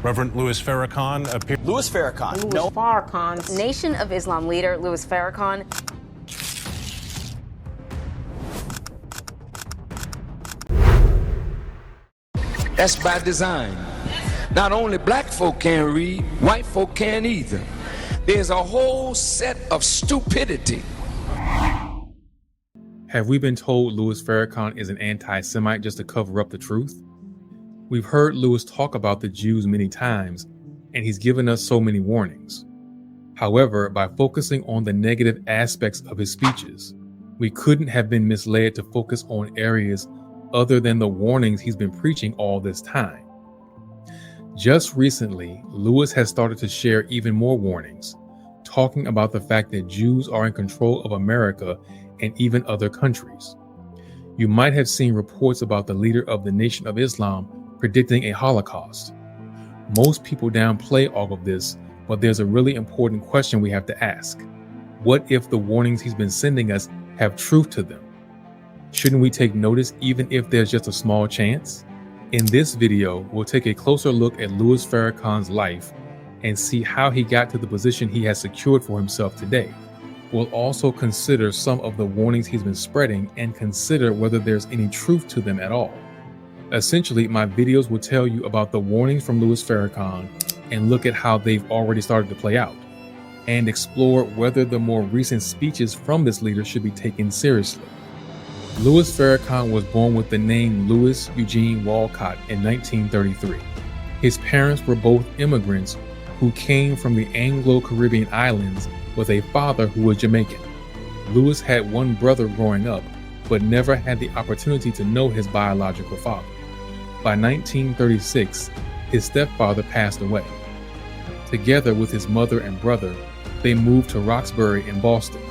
Reverend Louis Farrakhan appeared. Louis Farrakhan. Louis Farrakhan's Nation of Islam leader Louis Farrakhan. That's by design. Not only black folk can't read, white folk can't either. There's a whole set of stupidity. Have we been told Louis Farrakhan is an anti-Semite just to cover up the truth? We've heard Louis talk about the Jews many times, and he's given us so many warnings. However, by focusing on the negative aspects of his speeches, we couldn't have been misled to focus on areas other than the warnings he's been preaching all this time. Just recently, Louis has started to share even more warnings, talking about the fact that Jews are in control of America and even other countries. You might have seen reports about the leader of the Nation of Islam predicting a Holocaust. Most people downplay all of this, but there's a really important question we have to ask. What if the warnings he's been sending us have truth to them? Shouldn't we take notice even if there's just a small chance? In this video, we'll take a closer look at Louis Farrakhan's life and see how he got to the position he has secured for himself today. We'll also consider some of the warnings he's been spreading and consider whether there's any truth to them at all. Essentially, my videos will tell you about the warnings from Louis Farrakhan and look at how they've already started to play out, and explore whether the more recent speeches from this leader should be taken seriously. Louis Farrakhan was born with the name Louis Eugene Walcott in 1933. His parents were both immigrants who came from the Anglo-Caribbean islands with a father who was Jamaican. Louis had one brother growing up, but never had the opportunity to know his biological father. By 1936, his stepfather passed away. Together with his mother and brother, they moved to Roxbury in Boston.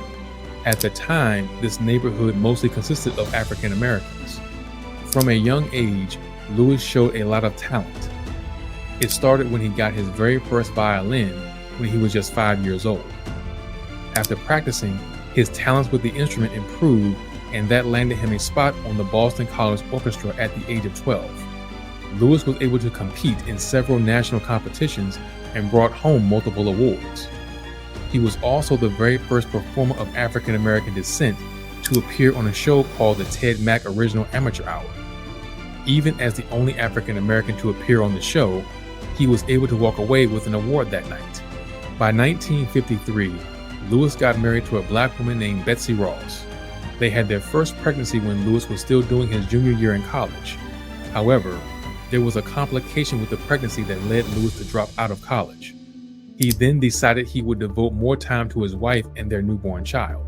At the time, this neighborhood mostly consisted of African Americans. From a young age, Louis showed a lot of talent. It started when he got his very first violin when he was just 5 years old. After practicing, his talents with the instrument improved, and that landed him a spot on the Boston College Orchestra at the age of 12. Louis was able to compete in several national competitions and brought home multiple awards. He was also the very first performer of African American descent to appear on a show called the Ted Mack Original Amateur Hour. Even as the only African American to appear on the show, he was able to walk away with an award that night. By 1953, Louis got married to a black woman named Betsy Ross. They had their first pregnancy when Louis was still doing his junior year in college. However, there was a complication with the pregnancy that led Louis to drop out of college. He then decided he would devote more time to his wife and their newborn child.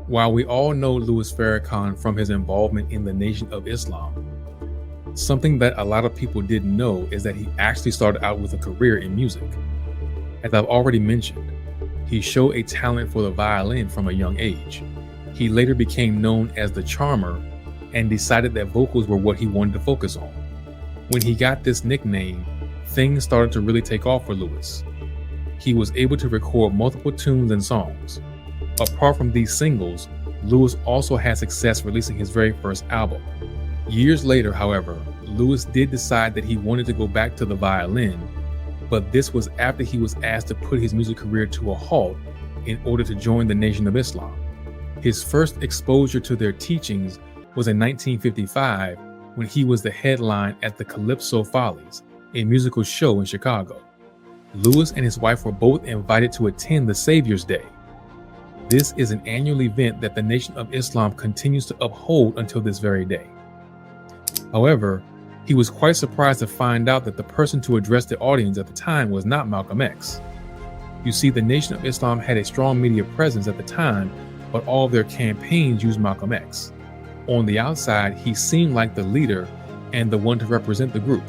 While we all know Louis Farrakhan from his involvement in the Nation of Islam, something that a lot of people didn't know is that he actually started out with a career in music. As I've already mentioned, he showed a talent for the violin from a young age. He later became known as the Charmer and decided that vocals were what he wanted to focus on. When he got this nickname, things started to really take off for Louis. He was able to record multiple tunes and songs. Apart from these singles, Louis also had success releasing his very first album. Years later, however, Louis did decide that he wanted to go back to the violin, but this was after he was asked to put his music career to a halt in order to join the Nation of Islam. His first exposure to their teachings was in 1955 when he was the headline at the Calypso Follies, a musical show in Chicago. Louis and his wife were both invited to attend the Savior's Day. This is an annual event that the Nation of Islam continues to uphold until this very day. However, he was quite surprised to find out that the person to address the audience at the time was not Malcolm X. You see, the Nation of Islam had a strong media presence at the time, but all of their campaigns used Malcolm X. On the outside, he seemed like the leader and the one to represent the group.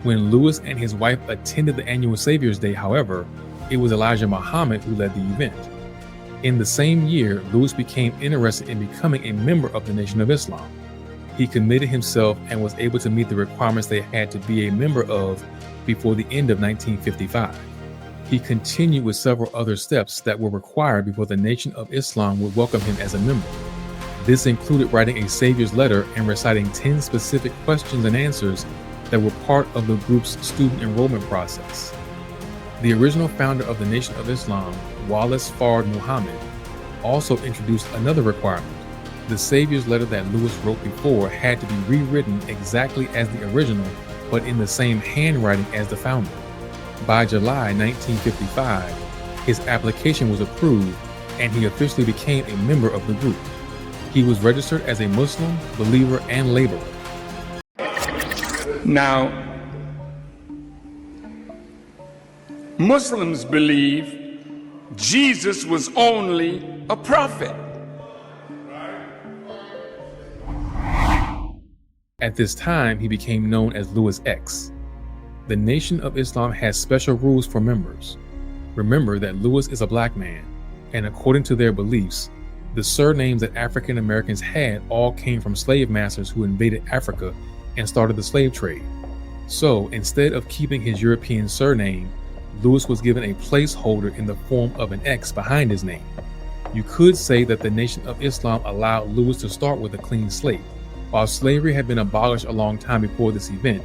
When Louis and his wife attended the annual Savior's Day, however, it was Elijah Muhammad who led the event. In the same year, Louis became interested in becoming a member of the Nation of Islam. He committed himself and was able to meet the requirements they had to be a member of before the end of 1955. He continued with several other steps that were required before the Nation of Islam would welcome him as a member. This included writing a Savior's letter and reciting 10 specific questions and answers that were part of the group's student enrollment process. The original founder of the Nation of Islam, Wallace Fard Muhammad, also introduced another requirement. The Savior's letter that Lewis wrote before had to be rewritten exactly as the original, but in the same handwriting as the founder. By July 1955, his application was approved and he officially became a member of the group. He was registered as a Muslim, believer, and laborer. Now, Muslims believe Jesus was only a prophet. At this time, he became known as Louis X. The Nation of Islam has special rules for members. Remember that Louis is a black man, and according to their beliefs, the surnames that African Americans had all came from slave masters who invaded Africa and started the slave trade. So instead of keeping his European surname, Louis was given a placeholder in the form of an X behind his name. You could say that the Nation of Islam allowed Louis to start with a clean slate. While slavery had been abolished a long time before this event,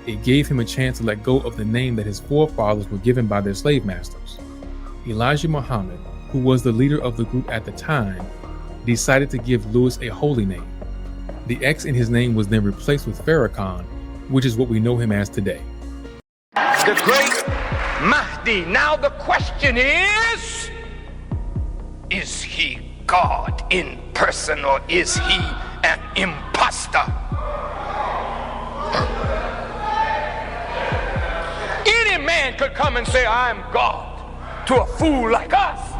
it gave him a chance to let go of the name that his forefathers were given by their slave masters. Elijah Muhammad, who was the leader of the group at the time, decided to give Louis a holy name. The X in his name was then replaced with Farrakhan, which is what we know him as today. The great Mahdi. Now the question is he God in person or is he an imposter? Any man could come and say, I'm God, to a fool like us.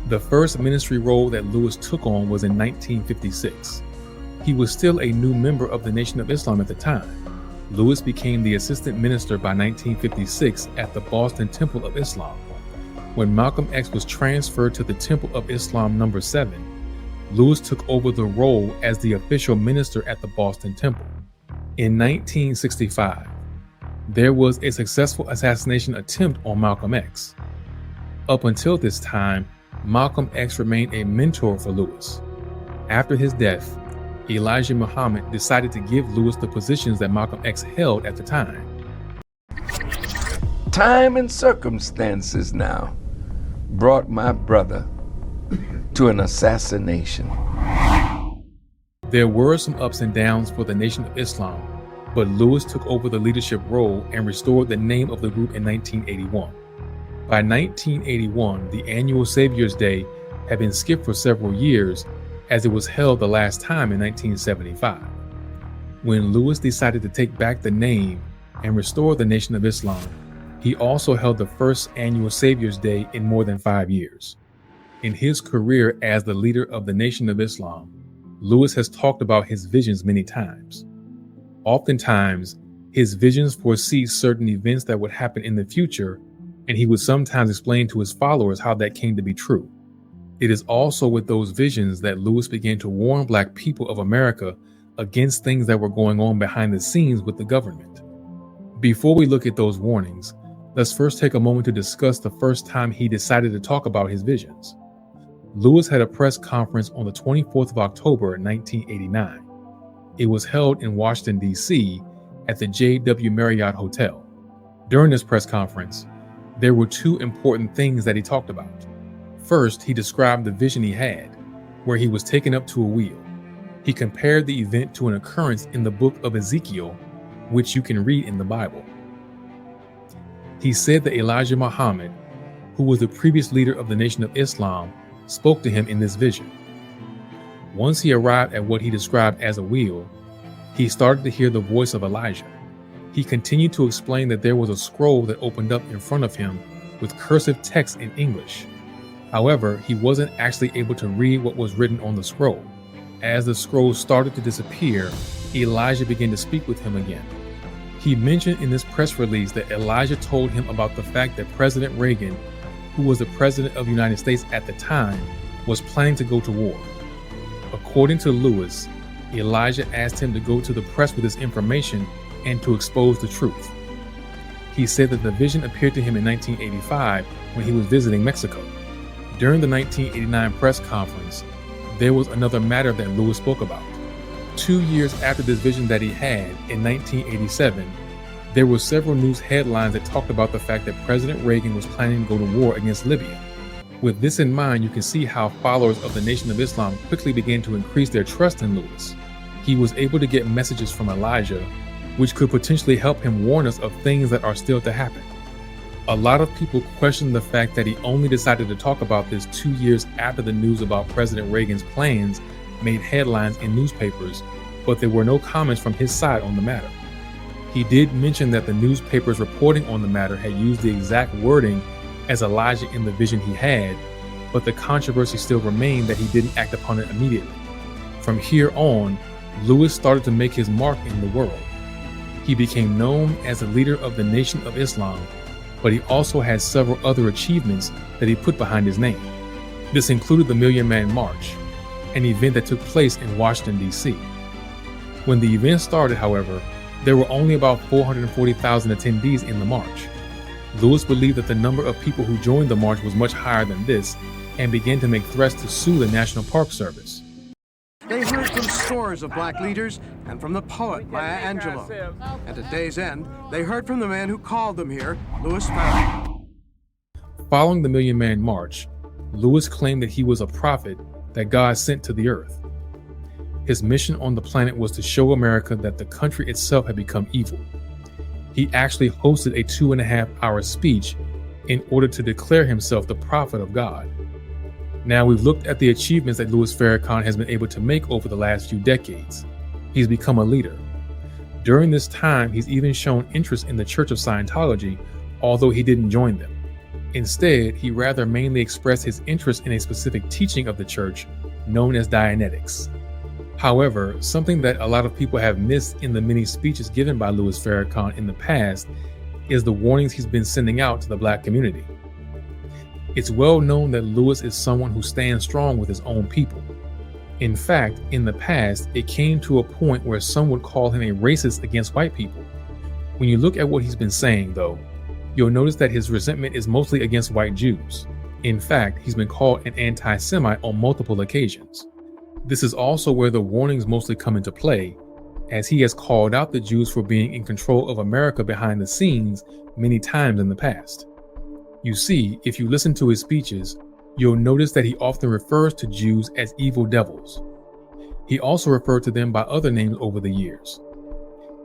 The first ministry role that Louis took on was in 1956. He was still a new member of the Nation of Islam at the time. Louis became the assistant minister by 1956 at the Boston Temple of Islam. When Malcolm X was transferred to the Temple of Islam No. 7, Louis took over the role as the official minister at the Boston Temple. In 1965, there was a successful assassination attempt on Malcolm X. Up until this time, Malcolm X remained a mentor for Louis. After his death, Elijah Muhammad decided to give Louis the positions that Malcolm X held at the time. Time and circumstances now brought my brother to an assassination. There were some ups and downs for the Nation of Islam, but Louis took over the leadership role and restored the name of the group in 1981. By 1981, the annual Savior's Day had been skipped for several years as it was held the last time in 1975. When Louis decided to take back the name and restore the Nation of Islam, he also held the first annual Savior's Day in more than 5 years. In his career as the leader of the Nation of Islam, Louis has talked about his visions many times. Oftentimes, his visions foresee certain events that would happen in the future, and he would sometimes explain to his followers how that came to be true. It is also with those visions that Louis began to warn Black people of America against things that were going on behind the scenes with the government. Before we look at those warnings, let's first take a moment to discuss the first time he decided to talk about his visions. Louis had a press conference on the 24th of October, 1989. It was held in Washington, D.C. at the J.W. Marriott Hotel. During this press conference, there were two important things that he talked about. First, he described the vision he had, where he was taken up to a wheel. He compared the event to an occurrence in the book of Ezekiel, which you can read in the Bible. He said that Elijah Muhammad, who was the previous leader of the Nation of Islam, spoke to him in this vision. Once he arrived at what he described as a wheel, he started to hear the voice of Elijah. He continued to explain that there was a scroll that opened up in front of him with cursive text in English. However, he wasn't actually able to read what was written on the scroll. As the scroll started to disappear, Elijah began to speak with him again. He mentioned in this press release that Elijah told him about the fact that President Reagan, who was the president of the United States at the time, was planning to go to war. According to Louis, Elijah asked him to go to the press with this information and to expose the truth. He said that the vision appeared to him in 1985 when he was visiting Mexico. During the 1989 press conference, there was another matter that Louis spoke about. 2 years after this vision that he had in 1987, there were several news headlines that talked about the fact that President Reagan was planning to go to war against Libya. With this in mind, you can see how followers of the Nation of Islam quickly began to increase their trust in Lewis. He was able to get messages from Elijah, which could potentially help him warn us of things that are still to happen. A lot of people question the fact that he only decided to talk about this 2 years after the news about President Reagan's plans made headlines in newspapers, but there were no comments from his side on the matter. He did mention that the newspapers reporting on the matter had used the exact wording as Elijah in the vision he had, but the controversy still remained that he didn't act upon it immediately. From here on, Lewis started to make his mark in the world. He became known as the leader of the Nation of Islam, but he also had several other achievements that he put behind his name. This included the Million Man March, an event that took place in Washington, D.C. When the event started, however, there were only about 440,000 attendees in the march. Lewis believed that the number of people who joined the march was much higher than this and began to make threats to sue the National Park Service. They heard from scores of black leaders and from the poet Maya Angelou. At the day's end, they heard from the man who called them here, Louis Farrakhan. Following the Million Man March, Lewis claimed that he was a prophet that God sent to the earth. His mission on the planet was to show America that the country itself had become evil. He actually hosted a 2.5-hour speech in order to declare himself the prophet of God. Now we've looked at the achievements that Louis Farrakhan has been able to make over the last few decades. He's become a leader. During this time, he's even shown interest in the Church of Scientology, although he didn't join them. Instead, he rather mainly expressed his interest in a specific teaching of the church known as Dianetics. However, something that a lot of people have missed in the many speeches given by Louis Farrakhan in the past is the warnings he's been sending out to the black community. It's well known that Lewis is someone who stands strong with his own people. In fact, in the past, it came to a point where some would call him a racist against white people. When you look at what he's been saying, though, you'll notice that his resentment is mostly against white Jews. In fact, he's been called an anti-Semite on multiple occasions. This is also where the warnings mostly come into play, as he has called out the Jews for being in control of America behind the scenes many times in the past. You see, if you listen to his speeches, you'll notice that he often refers to Jews as evil devils. He also referred to them by other names over the years.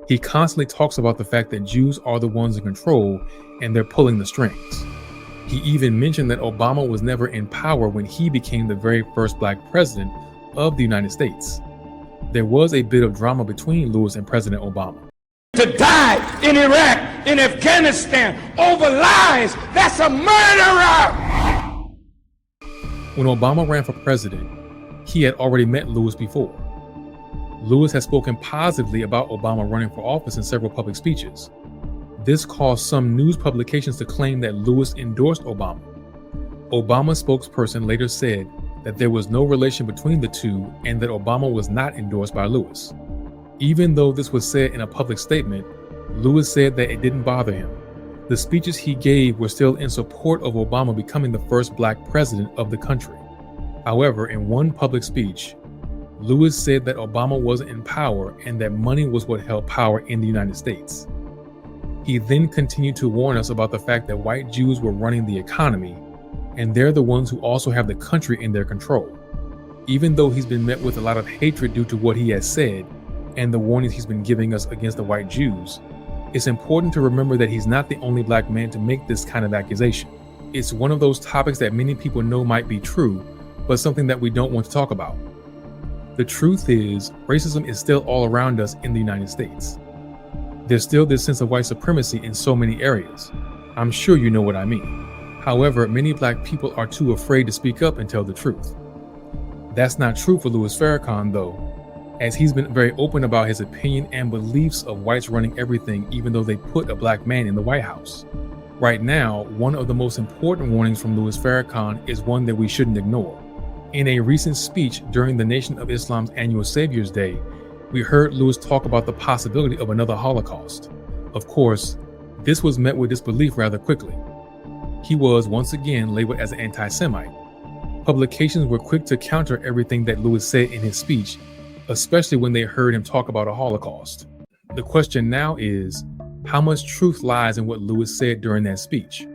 He constantly talks about the fact that Jews are the ones in control and they're pulling the strings. He even mentioned that Obama was never in power when he became the very first black president of the United States. There was a bit of drama between Lewis and President Obama. To die in Iraq, in Afghanistan, over lies, that's a murderer! When Obama ran for president, he had already met Lewis before. Lewis has spoken positively about Obama running for office in several public speeches. This caused some news publications to claim that Lewis endorsed Obama. Obama's spokesperson later said that there was no relation between the two and that Obama was not endorsed by Lewis. Even though this was said in a public statement, Lewis said that it didn't bother him. The speeches he gave were still in support of Obama becoming the first black president of the country. However, in one public speech, Lewis said that Obama wasn't in power and that money was what held power in the United States. He then continued to warn us about the fact that white Jews were running the economy, and they're the ones who also have the country in their control. Even though he's been met with a lot of hatred due to what he has said, and the warnings he's been giving us against the white Jews, it's important to remember that he's not the only black man to make this kind of accusation. It's one of those topics that many people know might be true, but something that we don't want to talk about. The truth is, racism is still all around us in the United States. There's still this sense of white supremacy in so many areas. I'm sure you know what I mean. However, many black people are too afraid to speak up and tell the truth. That's not true for Louis Farrakhan, though, as he's been very open about his opinion and beliefs of whites running everything, even though they put a black man in the White House. Right now, one of the most important warnings from Louis Farrakhan is one that we shouldn't ignore. In a recent speech during the Nation of Islam's annual Savior's Day, we heard Louis talk about the possibility of another Holocaust. Of course, this was met with disbelief rather quickly. He was once again labeled as an anti-Semite. Publications were quick to counter everything that Louis said in his speech, especially when they heard him talk about a Holocaust. The question now is, how much truth lies in what Lewis said during that speech?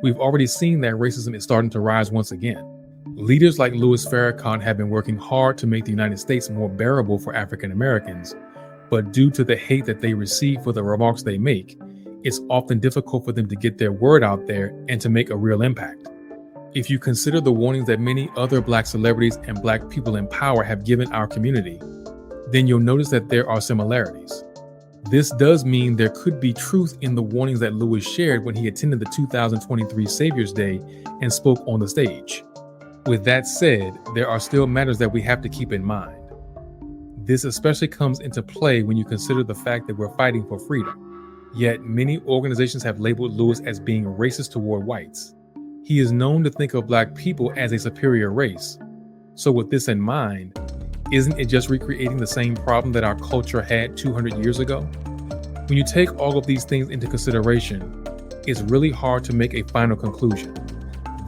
We've already seen that racism is starting to rise once again. Leaders like Louis Farrakhan have been working hard to make the United States more bearable for African Americans, but due to the hate that they receive for the remarks they make, it's often difficult for them to get their word out there and to make a real impact. If you consider the warnings that many other Black celebrities and Black people in power have given our community, then you'll notice that there are similarities. This does mean there could be truth in the warnings that Lewis shared when he attended the 2023 Savior's Day and spoke on the stage. With that said, there are still matters that we have to keep in mind. This especially comes into play when you consider the fact that we're fighting for freedom. Yet many organizations have labeled Lewis as being racist toward whites. He is known to think of Black people as a superior race. So with this in mind, isn't it just recreating the same problem that our culture had 200 years ago? When you take all of these things into consideration, it's really hard to make a final conclusion.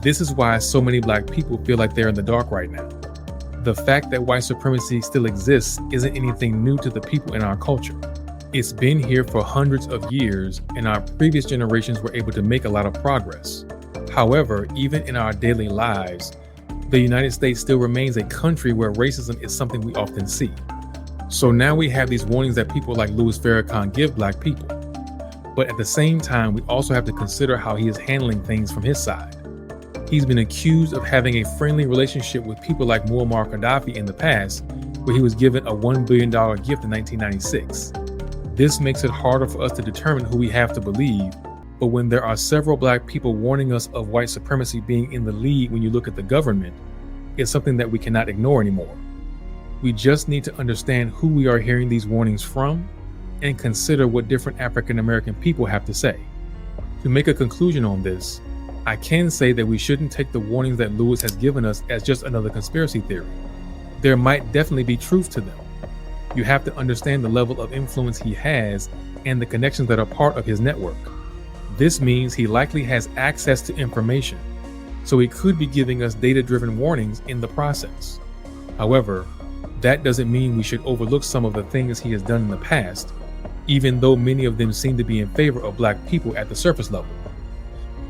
This is why so many Black people feel like they're in the dark right now. The fact that white supremacy still exists isn't anything new to the people in our culture. It's been here for hundreds of years, and our previous generations were able to make a lot of progress. However, even in our daily lives, the United States still remains a country where racism is something we often see. So now we have these warnings that people like Louis Farrakhan give Black people. But at the same time, we also have to consider how he is handling things from his side. He's been accused of having a friendly relationship with people like Muammar Gaddafi in the past, where he was given a $1 billion gift in 1996. This makes it harder for us to determine who we have to believe. But when there are several Black people warning us of white supremacy being in the lead when you look at the government, it's something that we cannot ignore anymore. We just need to understand who we are hearing these warnings from and consider what different African American people have to say. To make a conclusion on this, I can say that we shouldn't take the warnings that Lewis has given us as just another conspiracy theory. There might definitely be truth to them. You have to understand the level of influence he has and the connections that are part of his network. This means he likely has access to information, so he could be giving us data-driven warnings in the process. However, that doesn't mean we should overlook some of the things he has done in the past, even though many of them seem to be in favor of Black people at the surface level.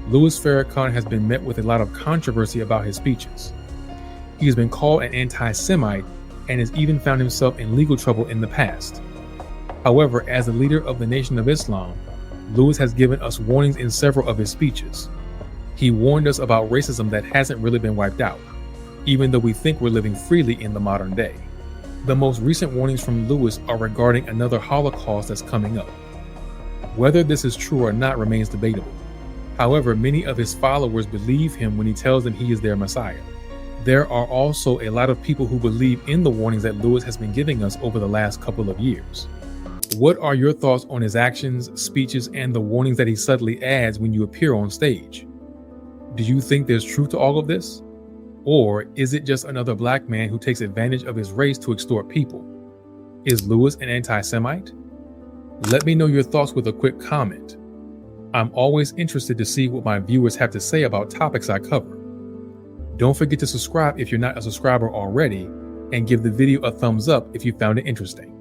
Louis Farrakhan has been met with a lot of controversy about his speeches. He has been called an anti-Semite and has even found himself in legal trouble in the past. However, as the leader of the Nation of Islam, Lewis has given us warnings in several of his speeches. He warned us about racism that hasn't really been wiped out, even though we think we're living freely in the modern day. The most recent warnings from Lewis are regarding another Holocaust that's coming up. Whether this is true or not remains debatable. However, many of his followers believe him when he tells them he is their Messiah. There are also a lot of people who believe in the warnings that Lewis has been giving us over the last couple of years. What are your thoughts on his actions, speeches, and the warnings that he subtly adds when you appear on stage? Do you think there's truth to all of this? Or is it just another Black man who takes advantage of his race to extort people? Is Lewis an anti-Semite? Let me know your thoughts with a quick comment. I'm always interested to see what my viewers have to say about topics I cover. Don't forget to subscribe if you're not a subscriber already, and give the video a thumbs up if you found it interesting.